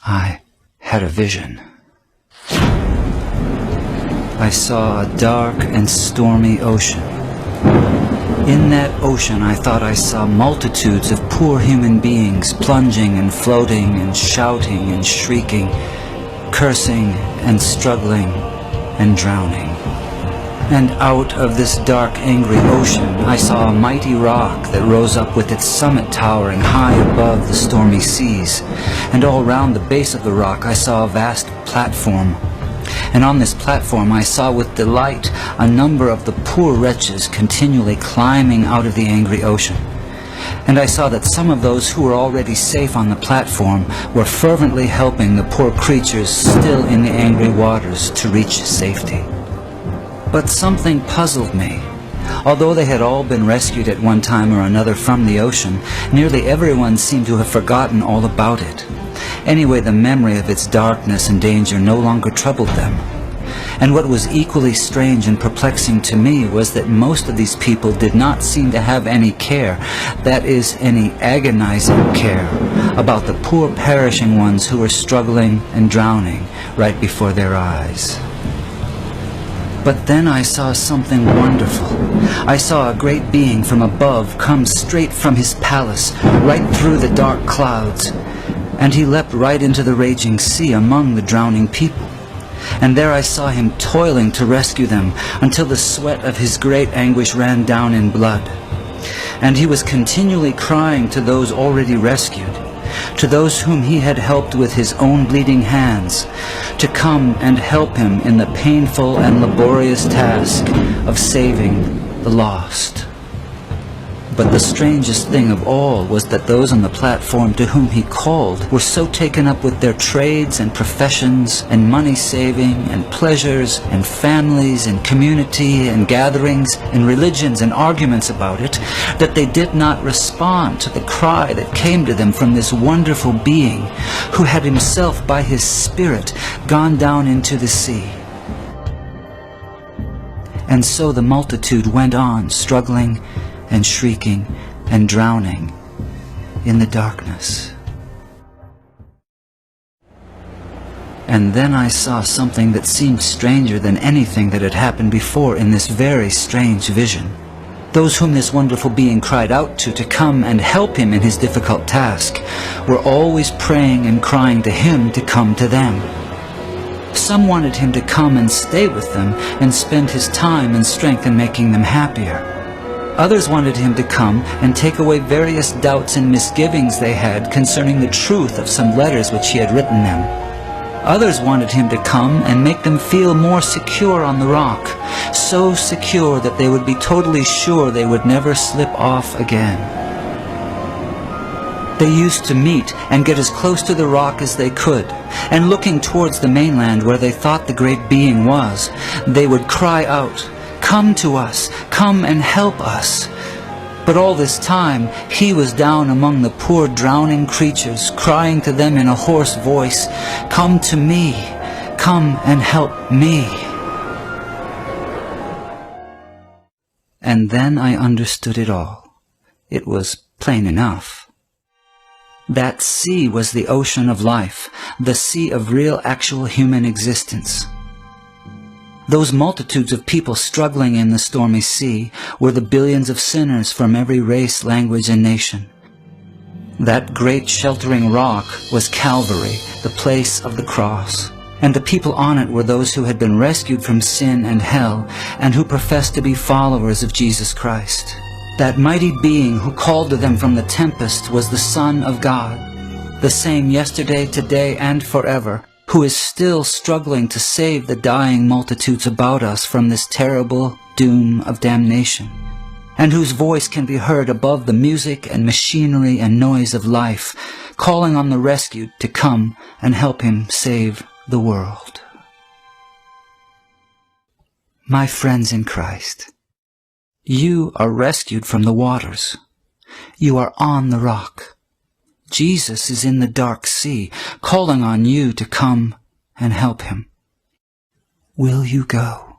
I had a vision. I saw a dark and stormy ocean. In that ocean, I thought I saw multitudes of poor human beings plunging and floating and shouting and shrieking, cursing and struggling and drowning. And out of this dark, angry ocean, I saw a mighty rock that rose up with its summit towering high above the stormy seas. And all round the base of the rock, I saw a vast platform. And on this platform I saw with delight a number of the poor wretches continually climbing out of the angry ocean. And I saw that some of those who were already safe on the platform were fervently helping the poor creatures still in the angry waters to reach safety. But something puzzled me. Although they had all been rescued at one time or another from the ocean, nearly everyone seemed to have forgotten all about it. Anyway, the memory of its darkness and danger no longer troubled them. And what was equally strange and perplexing to me was that most of these people did not seem to have any care, that is, any agonizing care, about the poor perishing ones who were struggling and drowning right before their eyes. But then I saw something wonderful. I saw a great being from above come straight from his palace, right through the dark clouds. And he leapt right into the raging sea among the drowning people. And there I saw him toiling to rescue them until the sweat of his great anguish ran down in blood. And he was continually crying to those already rescued, to those whom he had helped with his own bleeding hands, to come and help him in the painful and laborious task of saving the lost. But the strangest thing of all was that those on the platform to whom he called were so taken up with their trades and professions and money-saving and pleasures and families and community and gatherings and religions and arguments about it that they did not respond to the cry that came to them from this wonderful being who had himself by his Spirit gone down into the sea. And so the multitude went on struggling and shrieking and drowning in the darkness. And then I saw something that seemed stranger than anything that had happened before in this very strange vision. Those whom this wonderful being cried out to come and help him in his difficult task were always praying and crying to him to come to them. Some wanted him to come and stay with them and spend his time and strength in making them happier. Others wanted him to come and take away various doubts and misgivings they had concerning the truth of some letters which he had written them. Others wanted him to come and make them feel more secure on the rock, so secure that they would be totally sure they would never slip off again. They used to meet and get as close to the rock as they could, and looking towards the mainland where they thought the great being was, they would cry out, "Come to us, come and help us." But all this time, he was down among the poor drowning creatures, crying to them in a hoarse voice, "Come to me, come and help me." And then I understood it all. It was plain enough. That sea was the ocean of life, the sea of real actual human existence. Those multitudes of people struggling in the stormy sea were the billions of sinners from every race, language, and nation. That great sheltering rock was Calvary, the place of the cross, and the people on it were those who had been rescued from sin and hell and who professed to be followers of Jesus Christ. That mighty being who called to them from the tempest was the Son of God, the same yesterday, today, and forever, who is still struggling to save the dying multitudes about us from this terrible doom of damnation, and whose voice can be heard above the music and machinery and noise of life, calling on the rescued to come and help him save the world. My friends in Christ, you are rescued from the waters. You are on the rock. Jesus is in the dark sea, calling on you to come and help him. Will you go?